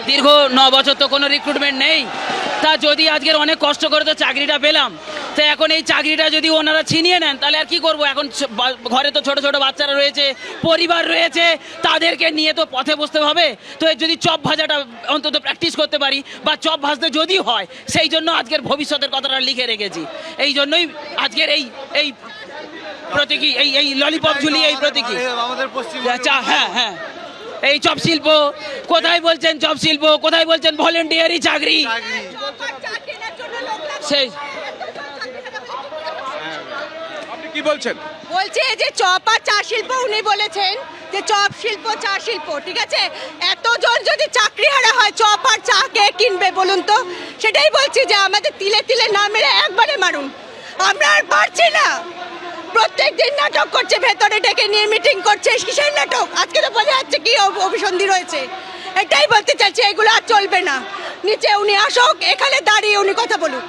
দীর্ঘ 9 বছর তো কোনো রিক্রুটমেন্ট নেই। তা যদি আজকের অনেক কষ্ট করে তো চাকরিটা পেলাম, তো এখন এই চাকরিটা যদি ওনারা ছিনিয়ে নেন তাহলে আর কি করব? এখন ঘরে তো ছোট ছোট বাচ্চারা রয়েছে, পরিবার রয়েছে, তাদেরকে নিয়ে তো পথে বসতে হবে। তো যদি চপ ভাজাটা অন্তত প্র্যাকটিস করতে পারি, বা চপ ভাজতে যদি হয়, সেই জন্য আজকের ভবিষ্যতের কথাটা লিখে রেখেছি। এই জন্যই আজকের এই প্রতীকী এই ললিপপ ঝুলি, এই প্রতীকী। হ্যাঁ হ্যাঁ, এই চপ শিল্প কোথায় বলছেন? চপ শিল্প কোথায় বলছেন? ভলেন্টিয়ারি চাকরি সেই। আপনি কি বলছেন? বলছে যে চপ আর চা শিল্প, উনি বলেছেন যে চপ শিল্প চা শিল্প, ঠিক আছে। এতজন যদি চাকরি হারা হয়, চপ আর চা কে কিনবে বলুন তো? সেটাই বলছি যে আমাদের তিলে তিলে না মেরে একবারে মারুন, আমরা আর পারছি না। প্রত্যেক দিন নাটক করছে, ভেতরে ডেকে নিয়ে মিটিং করছে, কিসের নাটক? আজকে তো বোঝা যাচ্ছে কি অভিসন্ধি রয়েছে। এটাই বলতে চাইছি, এগুলো আর চলবে না। নিচে উনি আসুক, এখানে দাঁড়িয়ে উনি কথা বলুক,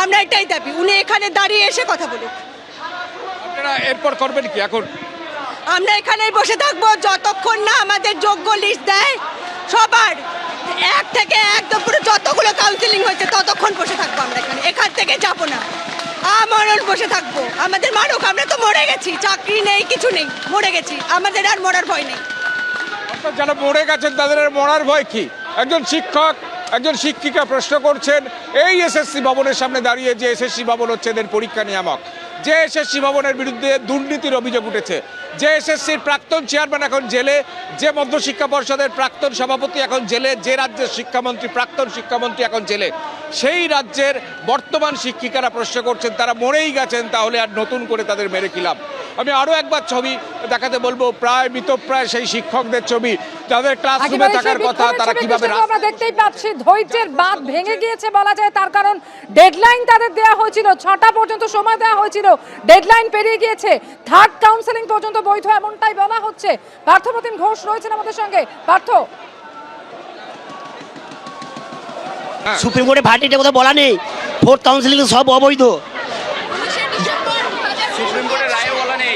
আমরা এটাই দাবি, উনি এখানে দাঁড়িয়ে এসে কথা বলুক। আপনারা এরপর করবেন কি এখন? আমরা এখানেই বসে থাকবো যতক্ষণ না আমাদের যোগ্য লিস্ট দেয় সবার, 1 থেকে একদম পুরো যতগুলো কাউন্সিলিং হয়েছে ততক্ষণ বসে থাকবো আমরা এখান থেকে যাবো না। মরণ বসে থাকবো, আমাদের মারুক, আমরা তো মরে গেছি, চাকরি নেই, কিছু নেই, মরে গেছি, আমাদের আর মরার ভয় নেই। অর্থাৎ যারা মরে গেছেন তাদের আর মরার ভয় কি? একজন শিক্ষক, একজন শিক্ষিকা প্রশ্ন করছেন এই এসএসসি ভবনের সামনে দাঁড়িয়ে, যে এসএসসি ভবন হচ্ছে এদের পরীক্ষা নিয়ামক, যে এসএসসি ভবনের বিরুদ্ধে দুর্নীতির অভিযোগ উঠেছে, যে এসএসসির প্রাক্তন চেয়ারম্যান এখন জেলে, যে মধ্যশিক্ষা পর্ষদের প্রাক্তন সভাপতি এখন জেলে, যে রাজ্যের শিক্ষামন্ত্রী, প্রাক্তন শিক্ষামন্ত্রী এখন জেলে, সেই রাজ্যের বর্তমান শিক্ষিকারা প্রশ্ন করছেন তারা মরেই গেছেন, তাহলে আর নতুন করে তাদের মেরে কি লাভ? আমি আরও একবার ছবি দেখাতে বলবো, প্রায় মৃতপ্রায় সেই শিক্ষকদের ছবি, যাদের ক্লাসরুমে থাকার কথা, তারা কিভাবে। আমরা দেখতেই পাচ্ছি ধৈর্যের বাঁধ ভেঙে গিয়েছে বলা যায়, তার কারণ ডেডলাইন তাদের দেওয়া হয়েছিল, 6টা পর্যন্ত সময় দেওয়া হয়েছিল, ডেডলাইন পেরিয়ে গিয়েছে, থার্ড কাউন্সেলিং পর্যন্ত বৈধ এমনটাই বলা হচ্ছে। পার্থপ্রতিম ঘোষ রয়েছেন আমাদের সঙ্গে। পার্থ, সুপ্রিম কোর্টে ভার্ডিক্টে কোথাও বলা নেই ফোর্থ কাউন্সিলিং সব অবৈধ। সুপ্রিম কোর্টের রায়ে বলা নেই,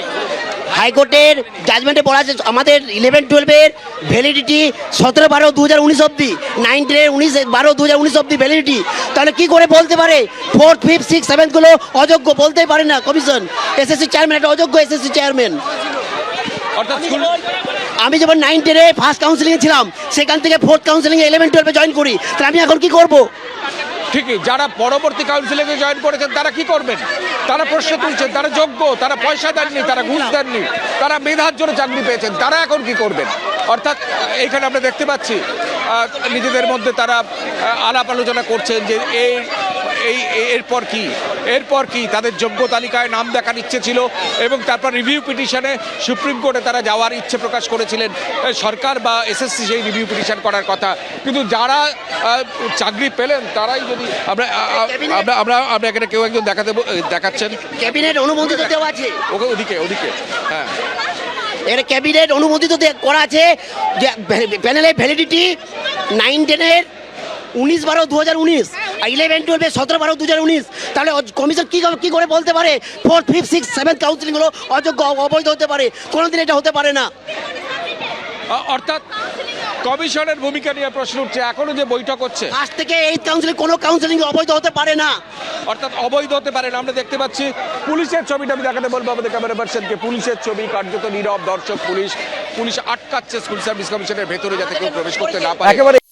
হাইকোর্টের জাজমেন্টে বলা আছে আমাদের 11-12-এর ভ্যালিডিটি 17-12-2019 অবধি, 9-10-এর 19-12-2019 অবধি ভ্যালিডিটি। তাহলে কি করে বলতে পারে 4th, 5th, 6th, 7th গুলো অযোগ্য? বলতেই পারে না কমিশন। এসএসসি চেয়ারম্যান একটা অযোগ্য এসএসসি চেয়ারম্যান। অর্থাৎ আমি যখন 9-10-এ ফার্স্ট কাউন্সিলিংয়ে ছিলাম, সেখান থেকে 4th কাউন্সিলিংয়ে 11-12-এ জয়েন করি, তাহলে আমি এখন কি করবো? ঠিকই, যারা পরবর্তী কাউন্সিলিংয়ে জয়েন করেছেন তারা কি করবেন? তারা প্রশ্ন তুলছেন, তারা যোগ্য, তারা পয়সা দেননি, তারা ঘুষ দেননি, তারা মেধার জন্য চাকরি পেয়েছেন, তারা এখন কি করবেন? অর্থাৎ এইখানে আমরা দেখতে পাচ্ছি নিজেদের মধ্যে তারা আলাপ আলোচনা করছেন যে এরপর কি তাদের যোগ্য তালিকায় নাম দেখার ইচ্ছে ছিল, এবং তারপর রিভিউ পিটিশনে সুপ্রিম কোর্টে তারা যাওয়ার ইচ্ছে প্রকাশ করেছিলেন। সরকার বা এসএসসি সেই রিভিউ পিটিশন করার কথা, কিন্তু যারা চাকরি পেলেন তারাই যদি আমরা এখানে কেউ একজন দেখাচ্ছেন ক্যাবিনেট অনুমোদিত দেওয়া আছে, ওদিকে হ্যাঁ, এর ক্যাবিনেট অনুমোদিত করা আছে যে প্যানেলের ভ্যালিডিটি 9-10-এর 19-12-2019, 11-12-এর 17-12-2019। তাহলে কমিশন কি করে বলতে পারে 4th, 5th, 6th, 7th কাউন্সিলিংগুলো অযোগ্য অবৈধ হতে পারে? কোনোদিন এটা হতে পারে না। অর্থাৎ কমিশনের ভূমিকা নিয়ে প্রশ্ন উঠছে। এখনো যে বৈঠক হচ্ছে, আজ থেকে 8th কাউন্সিলিং কোনো কাউন্সিলিং অবৈধ হতে পারে না, অর্থাৎ অবৈধ হতে পারে না। আমরা দেখতে পাচ্ছি পুলিশের ছবিটা আমি দেখাতে বলবো আমাদের ক্যামেরা পার্সনকে। পুলিশের ছবি, কার্যত নীরব দর্শক, পুলিশ আটকাচ্ছে স্কুল সার্ভিস কমিশনের ভেতরে যাতে কেউ প্রবেশ করতে না পারে।